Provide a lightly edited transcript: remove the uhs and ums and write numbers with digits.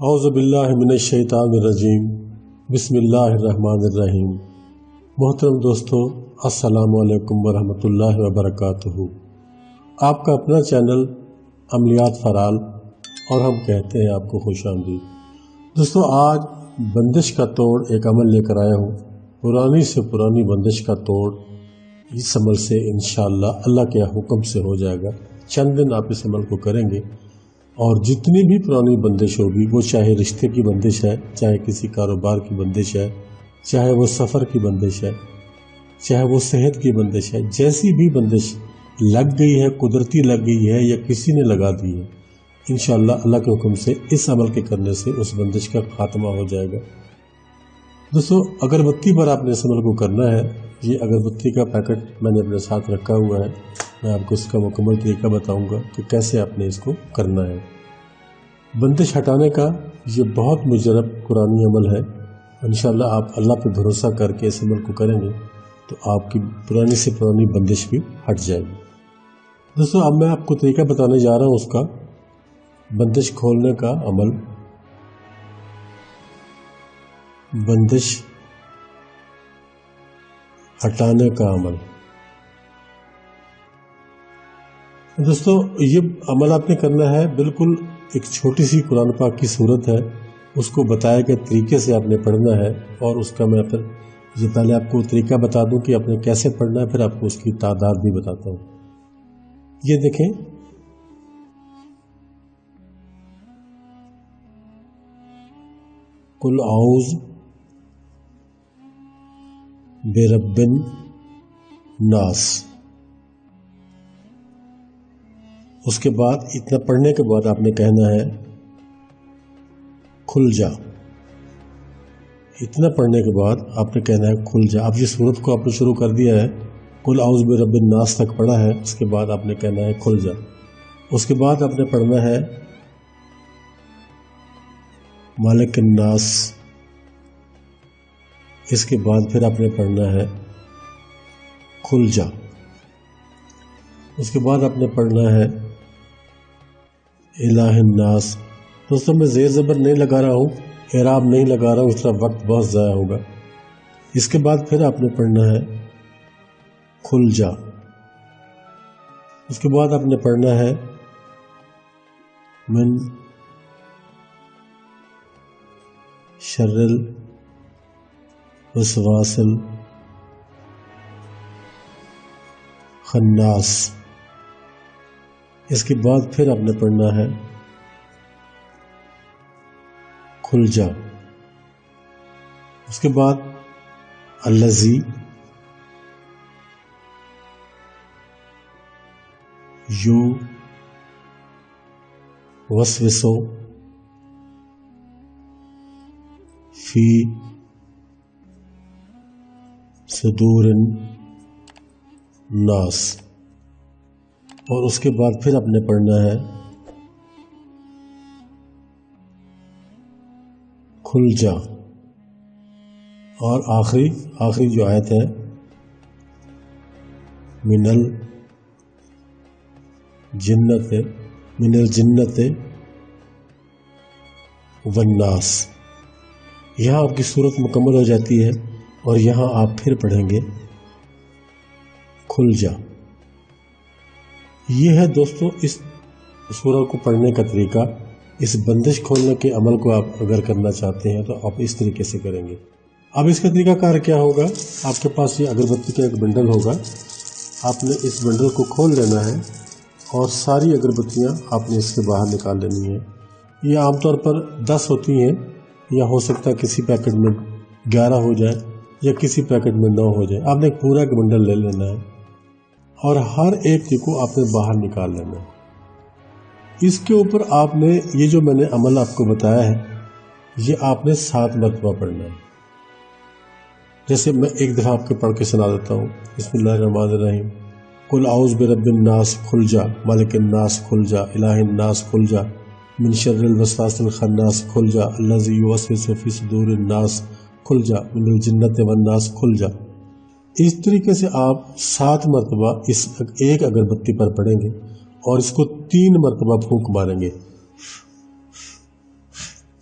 اعوذ باللہ من الشیطان الرجیم بسم اللہ الرحمن الرحیم۔ محترم دوستو، السلام علیکم ورحمۃ اللہ وبرکاتہ۔ آپ کا اپنا چینل عملیات فرال اور ہم کہتے ہیں آپ کو خوش آمدید۔ دوستو، آج بندش کا توڑ ایک عمل لے کر آیا ہوں، پرانی سے پرانی بندش کا توڑ۔ اس عمل سے انشاءاللہ اللہ کے حکم سے ہو جائے گا۔ چند دن آپ اس عمل کو کریں گے اور جتنی بھی پرانی بندش ہوگی، وہ چاہے رشتے کی بندش ہے، چاہے کسی کاروبار کی بندش ہے، چاہے وہ سفر کی بندش ہے، چاہے وہ صحت کی بندش ہے، جیسی بھی بندش لگ گئی ہے، قدرتی لگ گئی ہے یا کسی نے لگا دی ہے، انشاءاللہ اللہ کے حکم سے اس عمل کے کرنے سے اس بندش کا خاتمہ ہو جائے گا۔ دوستو، اگربتی پر آپ نے اس عمل کو کرنا ہے۔ یہ اگربتی کا پیکٹ میں نے اپنے ساتھ رکھا ہوا ہے، میں آپ کو اس کا مکمل طریقہ بتاؤں گا کہ کیسے آپ نے اس کو کرنا ہے۔ بندش ہٹانے کا یہ بہت مجرب قرآنی عمل ہے۔ انشاءاللہ آپ اللہ پہ بھروسہ کر کے اس عمل کو کریں گے تو آپ کی پرانی سے پرانی بندش بھی ہٹ جائے گی۔ دوستو، اب میں آپ کو طریقہ بتانے جا رہا ہوں اس کا، بندش کھولنے کا عمل، بندش ہٹانے کا عمل۔ دوستو، یہ عمل آپ نے کرنا ہے، بالکل ایک چھوٹی سی قرآن پاک کی صورت ہے، اس کو بتائے گئے طریقے سے آپ نے پڑھنا ہے، اور اس کا میں پھر یہ پہلے آپ کو طریقہ بتا دوں کہ آپ نے کیسے پڑھنا ہے، پھر آپ کو اس کی تعداد بھی بتاتا ہوں۔ یہ دیکھیں، قل اعوذ برب الناس، اس کے بعد اتنا پڑھنے کے بعد آپ نے کہنا ہے کھل جا۔ اتنا پڑھنے کے بعد آپ نے کہنا ہے کھل جا۔ اب یہ سورت کو آپ نے شروع کر دیا ہے، قل اعوذ برب الناس تک پڑھا ہے، اس کے بعد آپ نے کہنا ہے کھل جا۔ اس کے بعد آپ نے پڑھنا ہے مالک الناس، اس کے بعد پھر آپ نے پڑھنا ہے کھل جا۔ اس کے بعد آپ نے پڑھنا ہے الہ الناس۔ دوستوں، میں زیر زبر نہیں لگا رہا ہوں، اعراب نہیں لگا رہا ہوں، اس طرح وقت بہت ضائع ہوگا۔ اس کے بعد پھر آپ نے پڑھنا ہے کھل جا۔ اس کے بعد آپ نے پڑھنا ہے من شر الوسواس الخناس۔ اس کے بعد پھر آپ نے پڑھنا ہے کھل جا۔ اس کے بعد الذی یوسوس فی صدور الناس، اور اس کے بعد پھر آپ نے پڑھنا ہے کھل جا۔ اور آخری جو آیت ہے من الجنت والناس۔ یہاں آپ کی صورت مکمل ہو جاتی ہے، اور یہاں آپ پھر پڑھیں گے کھل جا۔ یہ ہے دوستو اس سورہ کو پڑھنے کا طریقہ۔ اس بندش کھولنے کے عمل کو آپ اگر کرنا چاہتے ہیں تو آپ اس طریقے سے کریں گے۔ اب اس کا طریقہ کار کیا ہوگا؟ آپ کے پاس یہ اگربتی کا ایک بنڈل ہوگا، آپ نے اس بنڈل کو کھول لینا ہے اور ساری اگربتیاں آپ نے اس سے باہر نکال لینی ہیں۔ یہ عام طور پر 10 ہوتی ہیں، یا ہو سکتا ہے کسی پیکٹ میں 11 ہو جائے یا کسی پیکٹ میں 9 ہو جائے۔ آپ نے ایک پورا ایک بنڈل لے لینا ہے اور ہر ایک کو آپ نے باہر نکال لینا ہے۔ اس کے اوپر آپ نے یہ جو میں نے عمل آپ کو بتایا ہے، یہ آپ نے 7 مرتبہ پڑھنا ہے۔ جیسے میں ایک دفعہ آپ کے پڑھ کے سنا دیتا ہوں۔ بسم اللہ الرحمن الرحیم۔ قل اعوذ برب الناس کھل جا، مالک الناس کھل جا، الہ الناس کھل جا، من شر الوسواس الخناس کھل جا، الذی یوسوس فی صدور الناس کھل جا، من الجنت والناس کھل جا۔ اس طریقے سے آپ 7 مرتبہ اس ایک اگربتی پر پڑھیں گے اور اس کو 3 مرتبہ پھونک ماریں گے۔